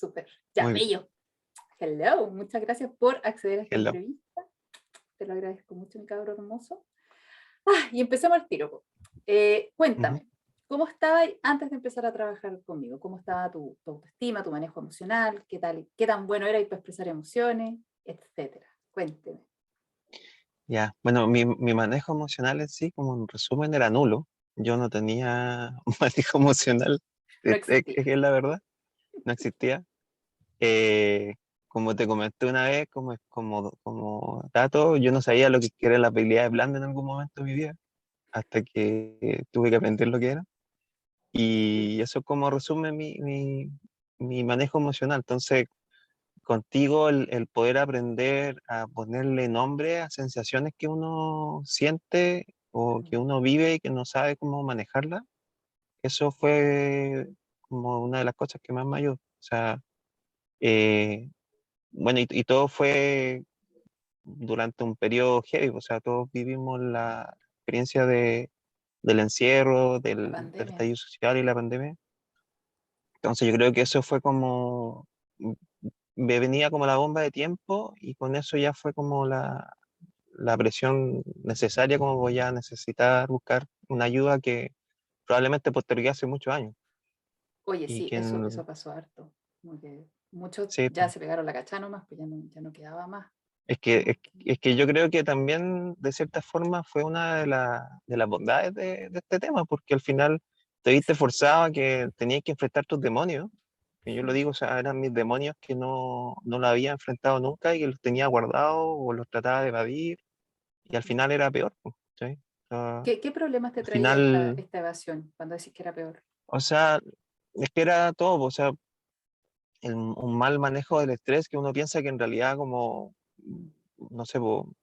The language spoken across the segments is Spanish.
súper. Ya, Muy bien. bello. Hello, muchas gracias por acceder a esta Hello. entrevista. Te lo agradezco mucho, mi cabro hermoso. Y empecemos al tiro, po. Ujú. Cuéntame, ¿cómo estabas antes de empezar a trabajar conmigo? ¿Cómo estaba tu autoestima, tu manejo emocional? ¿Qué tal, qué tan bueno eras para expresar emociones? Etcétera. Cuénteme. Ya, bueno, mi manejo emocional en sí, como en resumen, era nulo. Yo no tenía un manejo emocional, No es existía. que es la verdad, no existía. Eh, Como te comenté una vez, como dato, yo no sabía lo que era la habilidad blanda en algún momento de mi vida, hasta que tuve que aprender lo que era. Y eso como resume mi manejo emocional. Entonces, contigo el poder aprender a ponerle nombre a sensaciones que uno siente o que uno vive y que no sabe cómo manejarla, eso fue como una de las cosas que más me ayudó. O sea, eh, bueno, y todo fue durante un periodo heavy, o sea, todos vivimos la experiencia del encierro, La del pandemia. estallido social y la pandemia. Entonces yo creo que eso fue como, me venía como la bomba de tiempo y con eso ya fue como la presión necesaria como voy a necesitar buscar una ayuda que probablemente postergué hace muchos años. Oye, Y sí, que eso pasó harto. Como que muchos sí, ya se pegaron la cachá nomás, pues ya no quedaba más. es que, Más que- es que yo creo que también de cierta forma fue una de las bondades de este tema, porque al final te viste forzado a que tenías que enfrentar tus demonios. Y yo lo digo, o sea, eran mis demonios que no lo había enfrentado nunca y que los tenía guardados o los trataba de evadir y al final era peor, pues, ¿sí? O sea, ¿Qué problemas te al traía esta, final, esta evasión cuando decís que era peor? o sea, es que era todo, pues, o sea, un mal manejo del estrés que uno piensa que en realidad como, no sé, po,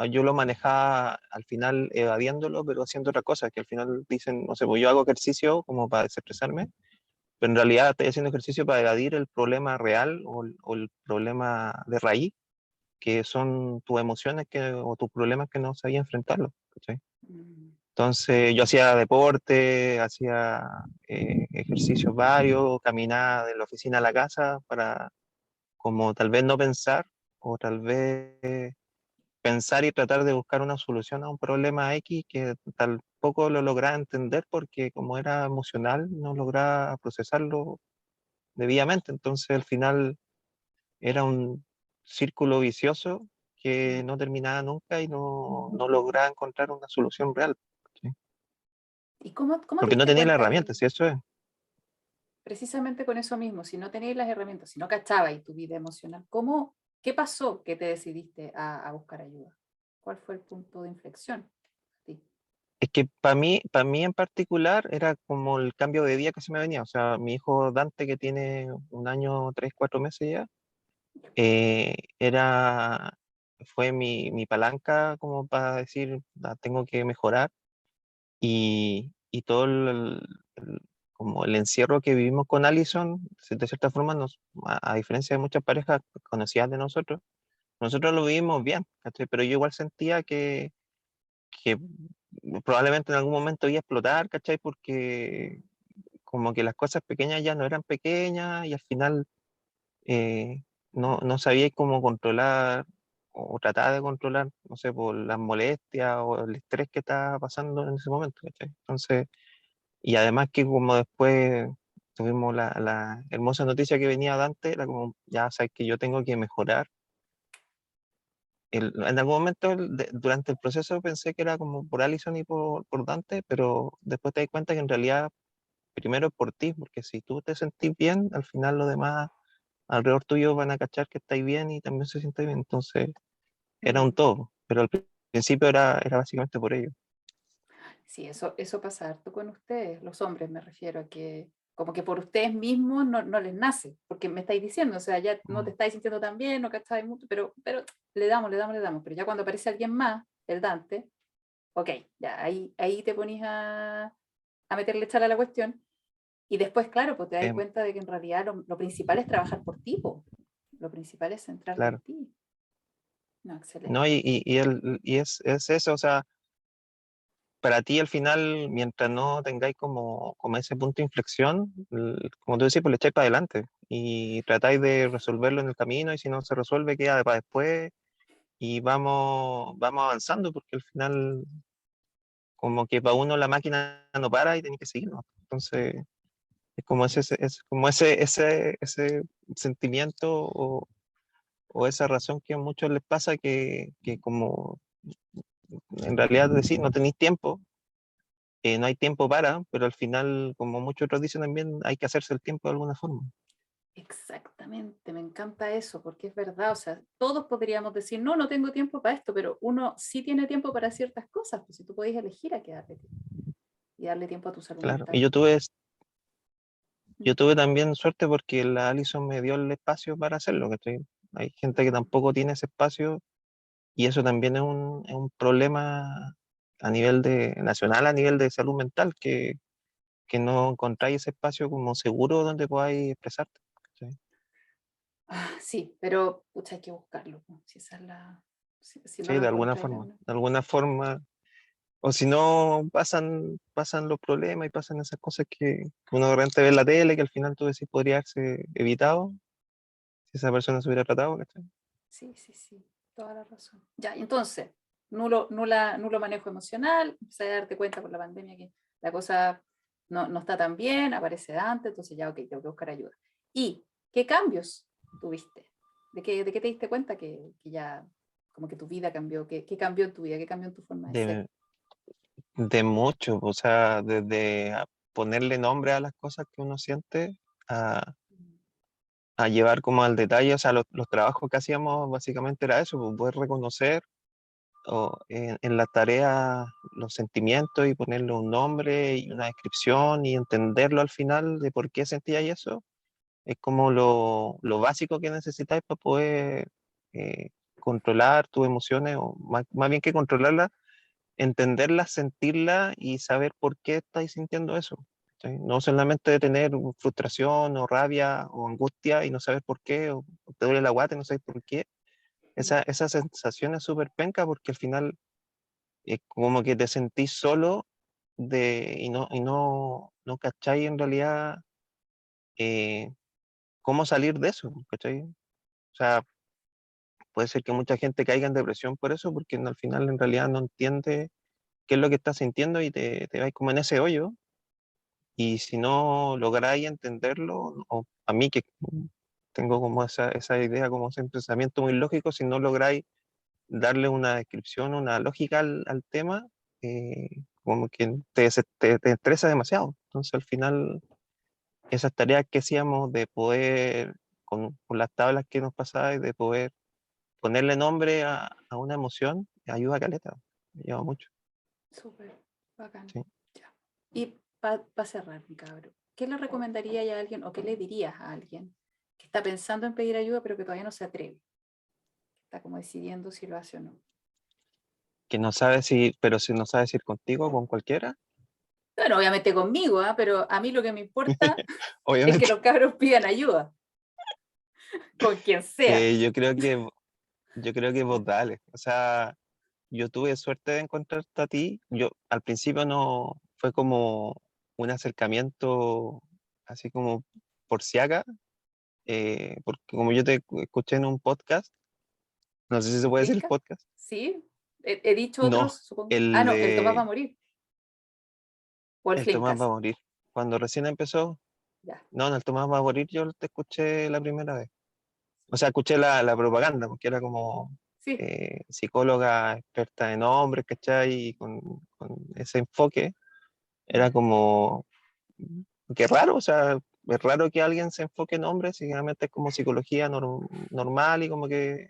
yo lo manejaba al final evadiéndolo, pero haciendo otra cosa, que al final dicen, no sé, pues yo hago ejercicio como para desestresarme, pero en realidad estoy haciendo ejercicio para evadir el problema real o el problema de raíz, que son tus emociones o tus problemas que no sabía enfrentarlos. ¿Cachai? Mm. Entonces yo hacía deporte, hacía ejercicios varios, caminaba de la oficina a la casa para como tal vez no pensar o tal vez pensar y tratar de buscar una solución a un problema X que tampoco lo lograba entender porque como era emocional no lograba procesarlo debidamente. Entonces al final era un círculo vicioso que no terminaba nunca y no lograba encontrar una solución real. ¿Sí? ¿Y cómo te Porque no diste tenía las cuenta herramientas, y eso es. precisamente con eso mismo, si no tenías las herramientas, si no cachabas tu vida emocional, qué pasó que te decidiste a buscar ayuda? ¿Cuál fue el punto de inflexión? Sí. Es que para mí en particular era como el cambio de día que se me venía. O sea, mi hijo Dante, que tiene un año, 3, 4 meses ya, era, fue mi palanca como para decir, "Ah, tengo que mejorar". Y todo el- como el encierro que vivimos con Allison, de cierta forma, a diferencia de muchas parejas conocidas de nosotros lo vivimos bien, ¿cachai? Pero yo igual sentía que probablemente en algún momento iba a explotar, ¿cachai? Porque como que las cosas pequeñas ya no eran pequeñas y al final no sabía cómo controlar o tratar de controlar, no sé, por las molestias o el estrés que estaba pasando en ese momento, ¿cachai? Entonces, y además que como después tuvimos la hermosa noticia que venía Dante, era como, ya sabes que yo tengo que mejorar. En algún momento durante el proceso pensé que era como por Allison y por Dante, pero después te das cuenta que en realidad primero es por ti, porque si tú te sentís bien, al final los demás alrededor tuyo van a cachar que estáis bien y también se siente bien. Entonces era un Mm. todo, pero al principio era básicamente por ello. Sí, eso pasa harto con ustedes, los hombres me refiero a que como que por ustedes mismos no les nace, porque me estáis diciendo, o sea, ya no te Mm. estáis sintiendo tan bien, no cacháis mucho, pero le damos, pero ya cuando aparece alguien más, el Dante, ok, ya ahí te ponís a meterle chal a la cuestión, y después, claro, pues te das Em, cuenta de que en realidad lo principal es trabajar por ti, po. Lo principal es centrarte en claro. ti. No, No, excelente. y es eso, o sea, para ti al final, mientras no tengáis como ese punto de inflexión, como tú decís, pues le echáis para adelante y tratáis de resolverlo en el camino y si no se resuelve queda para después y vamos avanzando porque al final como que para uno la máquina no para y tiene que seguir, ¿no? Entonces es como ese sentimiento o esa razón que a muchos les pasa que como en realidad decir no tenéis tiempo, no hay tiempo para, pero al final, como muchos otros dicen también, hay que hacerse el tiempo de alguna forma. Exactamente, me encanta eso, porque es verdad, o sea, todos podríamos decir, no, no tengo tiempo para esto, pero uno sí tiene tiempo para ciertas cosas, pues si tú podés elegir a qué darle tiempo y darle tiempo a tu salud Claro. Y mental. yo tuve también suerte porque la Alison me dio el espacio para hacerlo, ¿cachai? Hay gente que tampoco tiene ese espacio y eso también es un problema a nivel nacional, a nivel de salud mental, que no encontráis ese espacio como seguro donde podáis expresarte. ¿Cachai? Sí, pero pucha, hay que buscarlo, pues, si esa es si no Sí, lo de alguna encontráis de forma. una. De alguna forma. O si no, pasan los problemas y pasan esas cosas que uno de repente ve en la tele, que al final tú decís podría haberse evitado si esa persona se hubiera tratado, ¿cachai? Sí, sí, sí, toda la razón. Ya, y entonces, nulo manejo emocional, empecé a darte cuenta por la pandemia que la cosa no está tan bien, aparece antes, entonces ya, ok, tengo que buscar ayuda. ¿Y qué cambios tuviste? ¿De qué te diste cuenta que ya como que tu vida cambió? ¿Qué cambió en tu vida? ¿Qué cambió en tu forma de ser? De, de mucho, o sea, desde ponerle nombre a las cosas que uno siente, a llevar como al detalle, o sea, los trabajos que hacíamos básicamente era eso, pues, poder reconocer en la tarea los sentimientos y ponerle un nombre y una descripción y entenderlo al final de por qué sentía eso. Es como lo básico que necesitáis para poder eh, controlar tus emociones, o más bien que controlarlas, entenderlas, sentirlas y saber por qué estáis sintiendo eso. ¿Sí? No solamente de tener frustración o rabia o angustia y no saber por qué, o te duele la guata y no sabes por qué. Esa sensación es súper penca porque al final es como que te sentís solo y no cacháis en realidad eh, cómo salir de eso, ¿cachai? O sea, puede ser que mucha gente caiga en depresión por eso, porque al final en realidad no entiende qué es lo que está sintiendo y te vas como en ese hoyo. Y si no lográis entenderlo, o a mí que tengo como esa idea, como ese pensamiento muy lógico, si no lográis darle una descripción, una lógica al tema, como que te estresa demasiado. Entonces al final esas tareas que hacíamos de poder, con las tablas que nos pasaba y de poder ponerle nombre a una emoción ayuda a caleta, ayuda mucho. Súper, bacán. Sí. Ya. Y para cerrar, mi cabro, ¿qué le recomendaría a alguien o qué le dirías a alguien que está pensando en pedir ayuda pero que todavía no se atreve? Está como decidiendo si lo hace o no. Que no sabes si, pero si no sabes ir contigo, con cualquiera, Bueno, obviamente conmigo, ¿ah? Pero a mí lo que me importa es que obviamente. los cabros pidan ayuda, con quien sea. Eh, yo creo que, yo creo que vos dale. O sea, yo tuve suerte de encontrarte a ti. Yo al principio no fue como un acercamiento así como por si acá, porque como yo te escuché en un podcast, no sé si se puede decir el ¿Finca? podcast. ¿Sí? He dicho otros, No, supongo. Ah, el no, el Tomás va a de morir. O el El Tomás va a Flimcast. morir. Cuando recién empezó, Ya. no, en el Tomás va a morir, yo te escuché la primera vez. O sea, escuché la propaganda, porque era como Sí. psicóloga experta en hombres, ¿cachai? Y con ese enfoque, era Ya. como, qué raro, o sea, es raro que alguien se enfoque en hombres y generalmente es como psicología normal y como que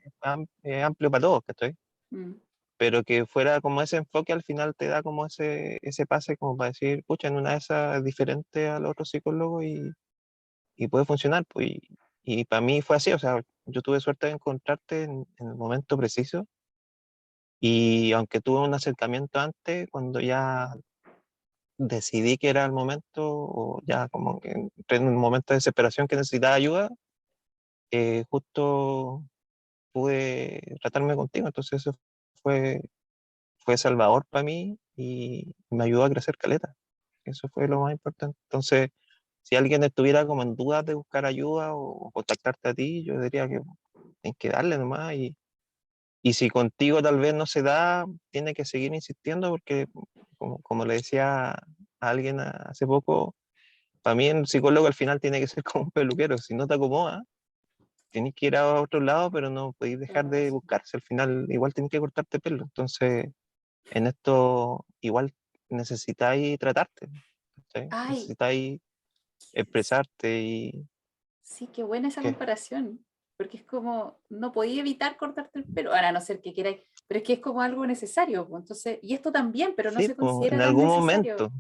es amplio para todos, ¿cachai? Mm. Pero que fuera como ese enfoque al final te da como ese pase como para decir, pucha, en una de esas es diferente al otro psicólogo y puede funcionar, pues, y para mí fue así, o sea, yo tuve suerte de encontrarte en el momento preciso y aunque tuve un acercamiento antes, cuando ya decidí que era el momento o ya como que entré en un momento de desesperación que necesitaba ayuda, justo pude tratarme contigo, entonces eso fue, fue salvador para mí y me ayudó a crecer caleta. Eso fue lo más importante. Entonces, si alguien estuviera como en dudas de buscar ayuda o contactarte a ti, yo diría que hay que darle nomás. Y si contigo tal vez no se da, tiene que seguir insistiendo porque, como le decía a alguien hace poco, para mí el psicólogo al final tiene que ser como un peluquero. Si no te acomoda, tienes que ir a otro lado, pero no podéis dejar Toda la de razón. buscarse. Al final igual tienes que cortarte pelo. Entonces, en esto igual necesitáis tratarte, ¿cachai? Ay, Necesitáis expresarte y sí, qué buena esa ¿qué? comparación, porque es como, no podía evitar cortarte el pelo, ahora a no ser que quieras, pero es que es como algo necesario, pues, entonces, y esto también, pero no Sí, se pues, considera en tan algún momento, necesario,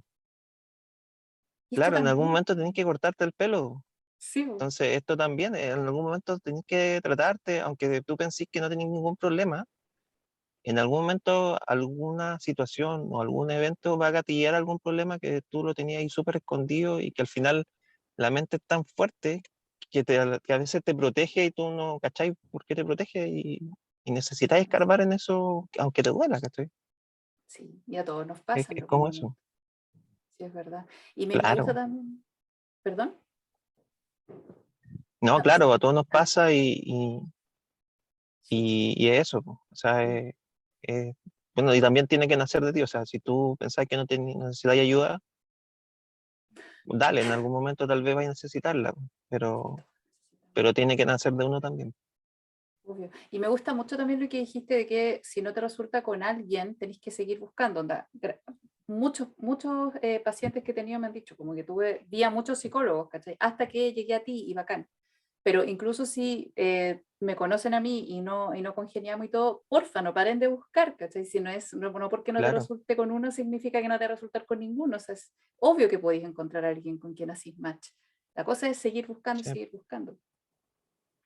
y esto claro, en algún también, momento tenés que cortarte el pelo. sí, pues, Entonces, esto también, en algún momento tenés que tratarte, aunque tú pensís que no tenés ningún problema, en algún momento alguna situación o algún evento va a gatillar algún problema que tú lo tenías ahí súper escondido y que al final la mente es tan fuerte que a veces te protege y tú no cachai por qué te protege y necesitas tienes razón. escarbar en eso, aunque te duela, ¿cachai? Sí, y a todos nos Es, pasa en es algún como eso. momento, sí, es verdad. Y me gusta Claro. también, perdón, No, ah, pensé claro, a que, todos nos ah, pasa y es eso, po. O sea, mm, bueno, y también tiene que nacer de ti, o sea, si tú pensás que no necesitas ayuda, dale, en algún momento tal vez vaya a necesitarla, pero, todos necesitamos. pero tiene que nacer de uno también. Obvio. Y me gusta mucho también lo que dijiste de que si no te resulta con alguien, tenés que seguir buscando. Onda. Muchos pacientes que he tenido me han dicho, como que vi a muchos psicólogos, ¿cachai? Hasta que llegué a ti y bacán. Pero incluso si me conocen a mí y no congeniamos y todo, porfa, no paren de buscar, ¿cachai? Si no es, no porque no te Claro, resulte con uno, significa que no te va a resultar con ninguno. O sea, es obvio que podéis encontrar a alguien con quien así match. La cosa es seguir buscando y sí, seguir buscando.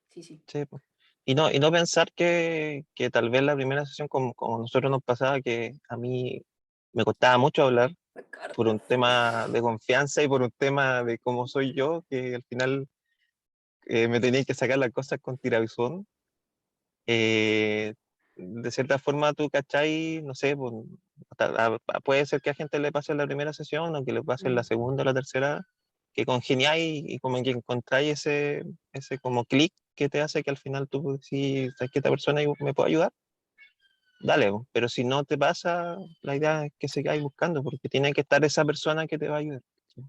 Sí, sí. sí, po. Y no pensar que tal vez la primera sesión, como nosotros nos pasaba, que a mí me costaba mucho hablar La por carta, un tema de confianza y por un tema de cómo soy yo, que al final me tenía que sacar las cosas con tirabuzón. De cierta forma tú cachai, no sé, pues, puede ser que a gente le pase en la primera sesión o que le pase en la mm, segunda o la tercera, que congeniáis y como que encontráis ese como clic que te hace que al final tú si sabes que esta persona me puede ayudar, dale, po. Pero si no te pasa, la idea es que sigáis buscando porque tiene que estar esa persona que te va a ayudar. ¿Sí?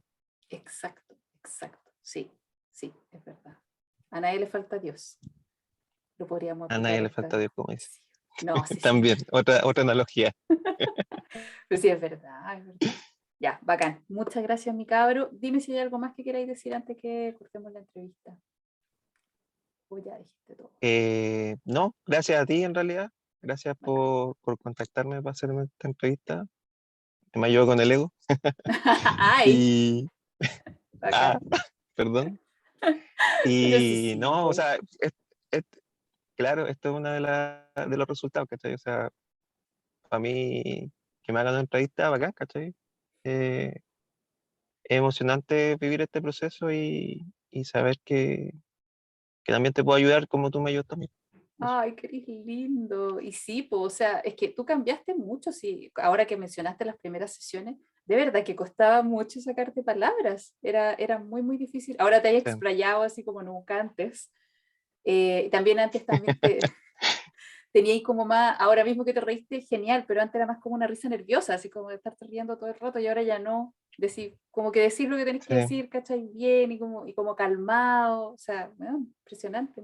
exacto, exacto. Sí, sí, es verdad. A nadie le falta Dios. Lo podríamos A aplicar nadie a le falta esta. Dios, como dice. Sí. No, sí, sí. También, otra analogía. Pero sí, es verdad, es verdad. Ya, bacán. Muchas gracias, mi cabro. Dime si hay algo más que queráis decir antes que cortemos la entrevista. O ya dijiste todo. No, gracias a ti en realidad. Gracias Bacán. por contactarme para hacerme esta entrevista. Me ayudó con el ego. Ay, Y, ah, bacán. perdón. Pero sí, Y sí, no, o po. sea, es- claro, esto es uno de los resultados, ¿cachai? O sea, para mí, que me hagan una entrevista, bacán, ¿cachai? Eh, es emocionante vivir este proceso y saber que también te puedo ayudar como tú me ayudas también. Eso. Ay, qué eres lindo. Y sí, pues, o sea, es que tú cambiaste mucho, sí. Ahora que mencionaste las primeras sesiones, de verdad que costaba mucho sacarte palabras. Era muy, muy difícil. Ahora te hay Sí, explayado así como nunca antes. También antes también teníais como más, ahora mismo que te reíste, genial, pero antes era más como una risa nerviosa, así como de estarte riendo todo el rato y ahora ya no. Decir, como que decir lo que tenés que sí. decir, ¿cachai? Bien y como calmado. O sea, bueno, impresionante.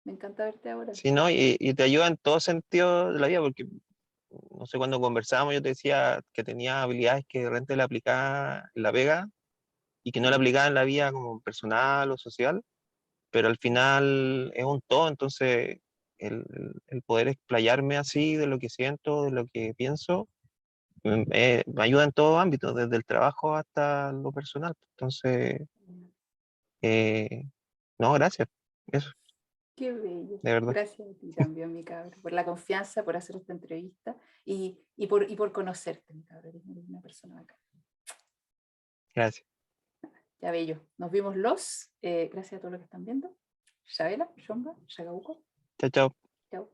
Me encanta verte ahora. Sí, ¿no? Y te ayuda en todo sentido de la vida, porque no sé, cuando conversábamos yo te decía que tenía habilidades que de repente le aplicaba en la pega y que no la aplicaba en la vida como personal o social, pero al final es un todo, entonces el poder explayarme así de lo que siento, de lo que pienso, me ayuda en todo ámbito, desde el trabajo hasta lo personal. Entonces, eh, no, gracias, eso, Qué bello. de verdad, Gracias a ti también, mi cabro, por la confianza, por hacer esta entrevista y por conocerte, mi cabro. Eres una persona bacana. gracias. Ya bello. Nos vimos gracias a todos los que están viendo. Shabela, Shomba, Shagauco. Chao, chao. Chao.